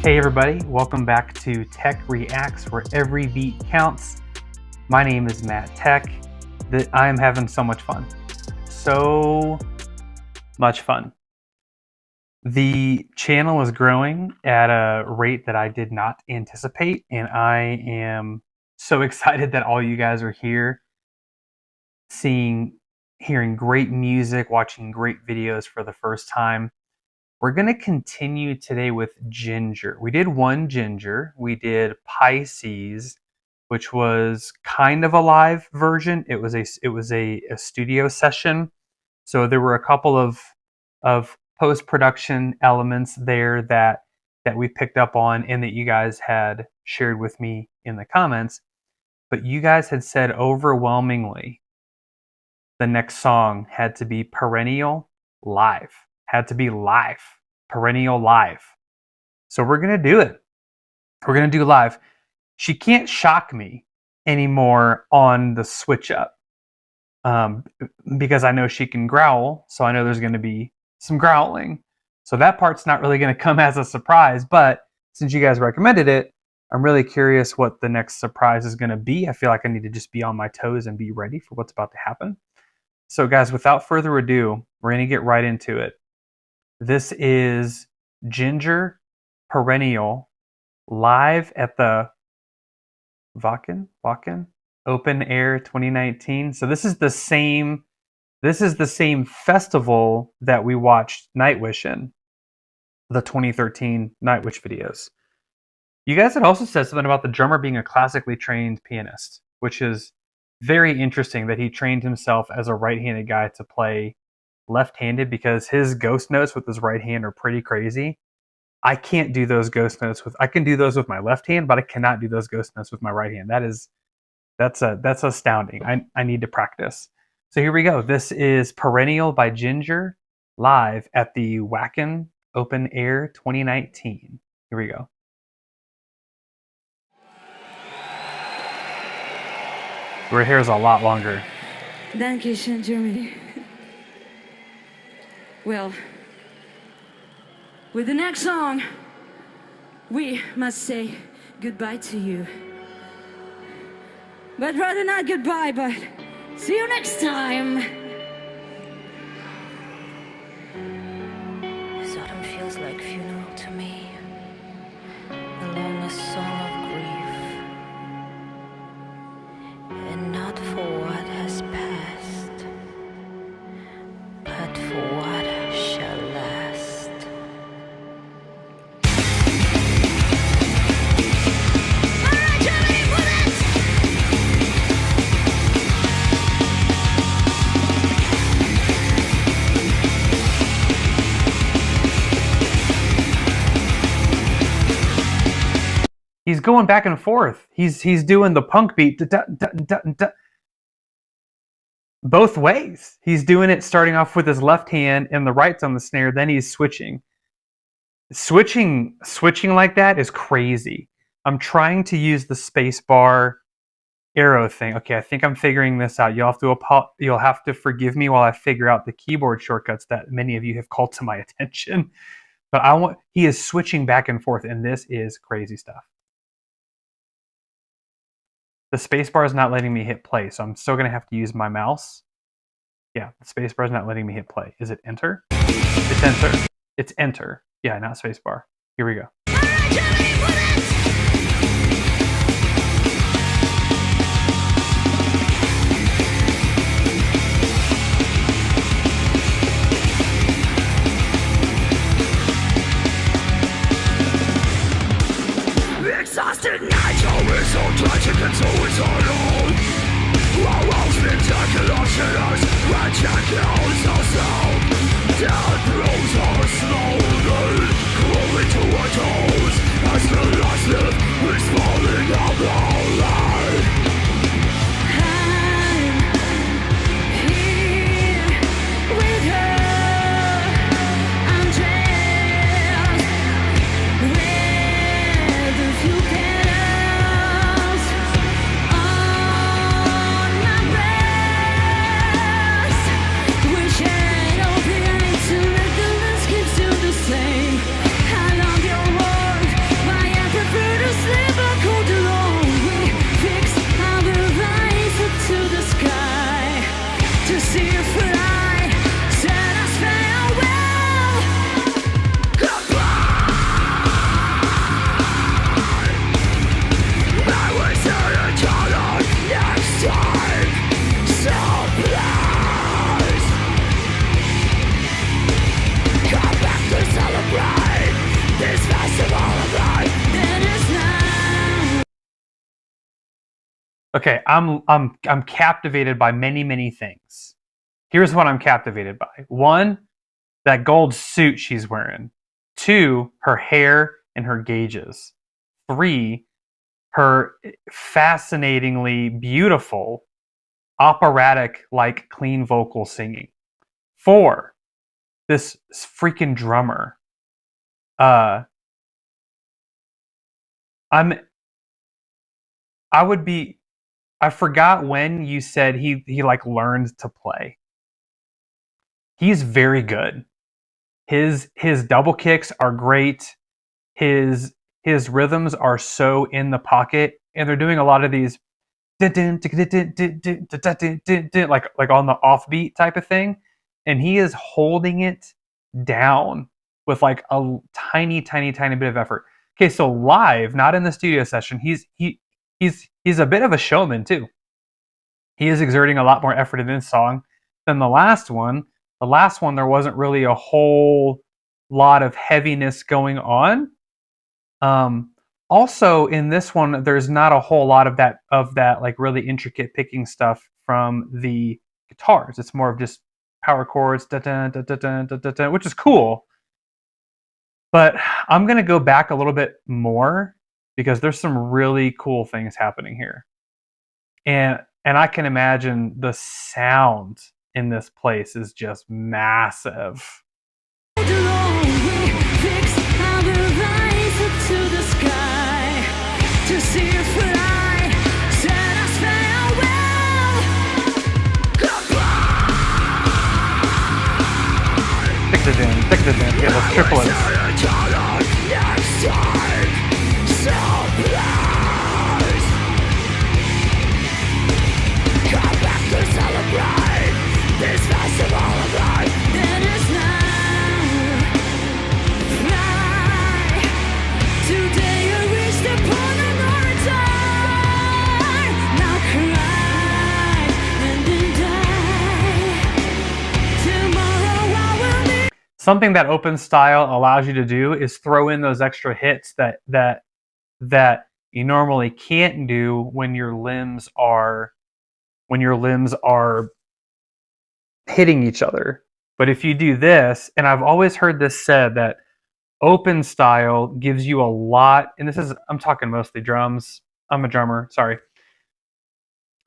Hey everybody, welcome back to Tech Reacts, where every beat counts. My name is Matt Tech. I am having so much fun. So much fun. The channel is growing at a rate that I did not anticipate, and I am so excited that all you guys are here, hearing great music, watching great videos for the first time. We're going to continue today with Ginger. We did one Ginger. We did Pisces, which was kind of a live version. It was a studio session. So there were a couple of post-production elements there that we picked up on and that you guys had shared with me in the comments. But you guys had said overwhelmingly the next song had to be Perennial live. Had to be live. Perennial live. So we're going to do it. We're going to do live. She can't shock me anymore on the switch up because I know she can growl. So I know there's going to be some growling. So that part's not really going to come as a surprise. But since you guys recommended it, I'm really curious what the next surprise is going to be. I feel like I need to just be on my toes and be ready for what's about to happen. So guys, without further ado, we're going to get right into it. This is Ginger Perennial live at the Wacken Open Air 2019. So this is the same festival that we watched Nightwish in, the 2013 Nightwish videos. You guys had also said something about the drummer being a classically trained pianist, which is very interesting that he trained himself as a right-handed guy to play left-handed because his ghost notes with his right hand are pretty crazy. I can't do those ghost notes I can do those with my left hand, but I cannot do those ghost notes with my right hand. That's astounding. I need to practice. So here we go. This is Perennial by Ginger live at the Wacken Open Air 2019. Here we go. Her hair is a lot longer. Dankeschön, Germany. Well, with the next song, we must say goodbye to you. But rather not goodbye, but see you next time. This autumn feels like funeral to me. The longest song of grief. And not for what has passed, but for what shall last. Alright, Germany, put it! He's going back and forth. He's doing the punk beat both ways. He's doing it starting off with his left hand and the right's on the snare, then he's switching. Switching like that is crazy. I'm trying to use the space bar arrow thing. Okay, I think I'm figuring this out. You'll have to forgive me while I figure out the keyboard shortcuts that many of you have called to my attention. But he is switching back and forth, and this is crazy stuff. The spacebar is not letting me hit play, so I'm still going to have to use my mouse. Yeah, the spacebar is not letting me hit play. Is it enter? It's enter. It's enter. Yeah, not spacebar. Here we go. Alright, Germany, put it! Exhausted nights, always so tragic and so it's alone. Our walls spectacular shadows, red shackles are sound. Death throws our slowly, crawling to a door. Okay, I'm captivated by many things. Here's what I'm captivated by. One, that gold suit she's wearing. Two, her hair and her gauges. Three, her fascinatingly beautiful operatic like clean vocal singing. Four, this freaking drummer. Uh I'm I would be I forgot when you said he like learned to play. He's very good. His double kicks are great. His his rhythms are so in the pocket, and they're doing a lot of these like on the offbeat type of thing, and he is holding it down with like a tiny bit of effort. Okay, so live, not in the studio session, he's a bit of a showman too. He is exerting a lot more effort in this song than the last one. The last one, there wasn't really a whole lot of heaviness going on. Um, Also, in this one, there's not a whole lot of that like really intricate picking stuff from the guitars. It's more of just power chords, which is cool. But I'm gonna go back a little bit more because there's some really cool things happening here, and I can imagine the sound in this place is just massive. Yeah, those triplets. Something that open style allows you to do is throw in those extra hits that you normally can't do when your limbs are hitting each other. But if you do this, and I've always heard this said that open style gives you a lot, and I'm talking mostly drums. I'm a drummer, sorry.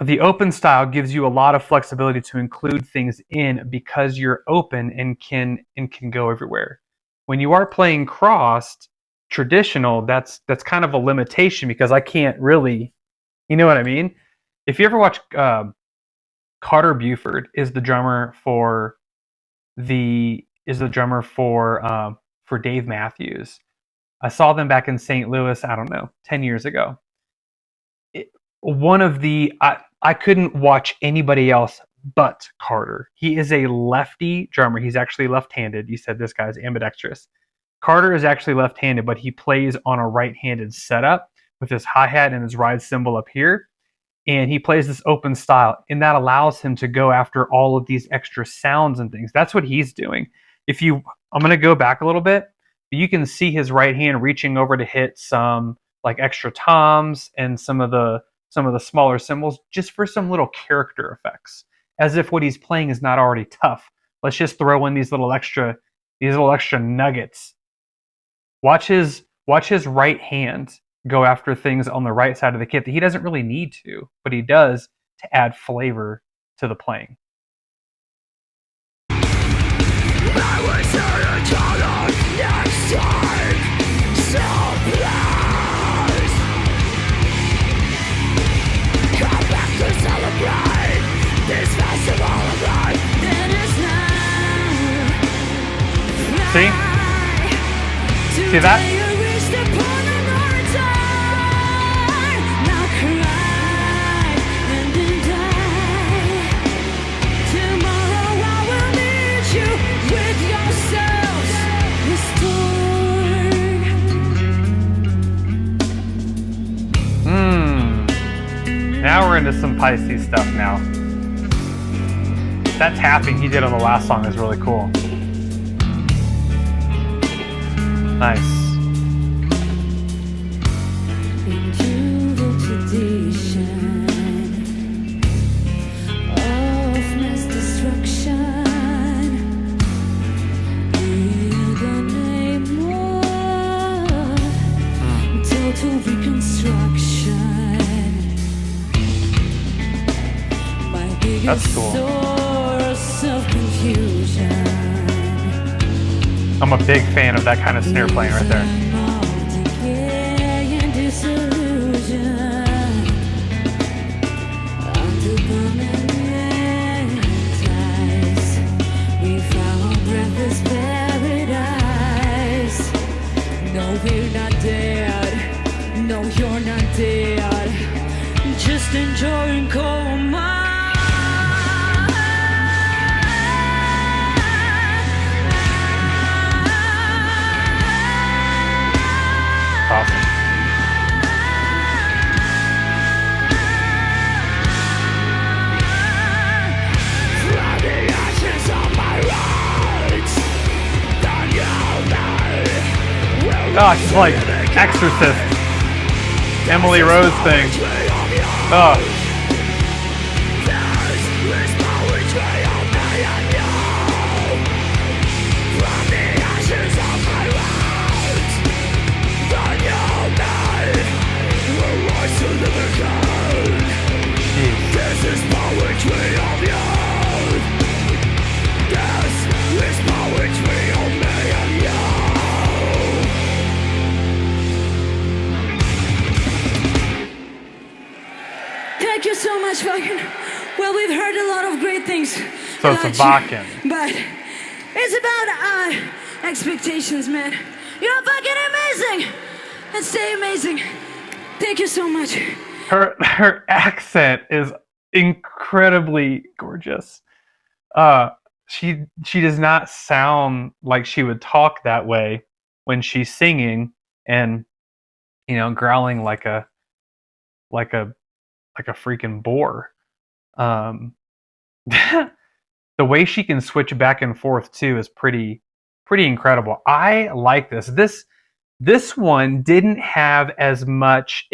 The open style gives you a lot of flexibility to include things in because you're open and can go everywhere. When you are playing crossed traditional, that's kind of a limitation because I can't really, you know what I mean? If you ever watch Carter Buford is the drummer for Dave Matthews. I saw them back in St. Louis, I don't know, 10 years ago. I couldn't watch anybody else but Carter. He is a lefty drummer. He's actually left-handed. You said this guy's ambidextrous. Carter is actually left-handed, but he plays on a right-handed setup with his hi-hat and his ride cymbal up here. And he plays this open style, and that allows him to go after all of these extra sounds and things. That's what he's doing. I'm going to go back a little bit. You can see his right hand reaching over to hit some like extra toms and some of the smaller cymbals just for some little character effects, as if what he's playing is not already tough. Let's just throw in these little extra nuggets. Watch his right hand go after things on the right side of the kit that he doesn't really need to, but he does to add flavor to the playing. See? See that? Now we're into some Pisces stuff now. That tapping he did on the last song is really cool. Nice. Into the tradition. That's cool. Source of confusion. I'm a big fan of that kind of snare playing right there. No, we're not dead. No, you're not dead. Just enjoying coma. Awesome. Oh, she's like Exorcist. Emily Rose thing. Oh. Thank you so much, fucking. Well, we've heard a lot of great things. So it's a about you, Vakken. But it's about expectations, man. You're fucking amazing. And stay amazing. Thank you so much. Her accent is incredibly gorgeous. She does not sound like she would talk that way when she's singing and, you know, growling like a freaking boar. The way she can switch back and forth too is pretty incredible. I like this. This one didn't have as much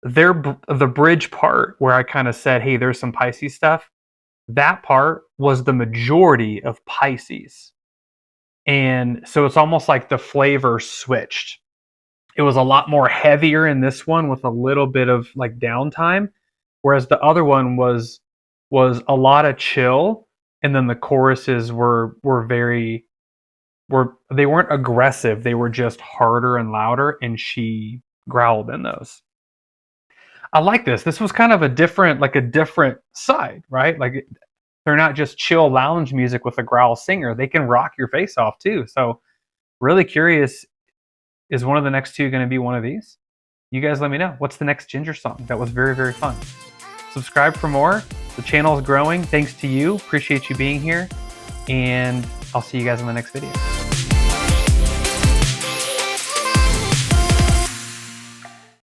the bridge part where I kind of said, hey, there's some Pisces stuff. That part was the majority of Pisces. And so it's almost like the flavor switched. It was a lot more heavier in this one with a little bit of like downtime, whereas the other one was a lot of chill, and then the choruses they weren't aggressive, they were just harder and louder, and she growled in those. I like this. This was kind of a different side, right? Like they're not just chill lounge music with a growl singer. They can rock your face off too. So really curious, is one of the next two going to be one of these? You guys let me know. What's the next Ginger song? That was very, very fun. Subscribe for more. The channel is growing. Thanks to you. Appreciate you being here. And I'll see you guys in the next video.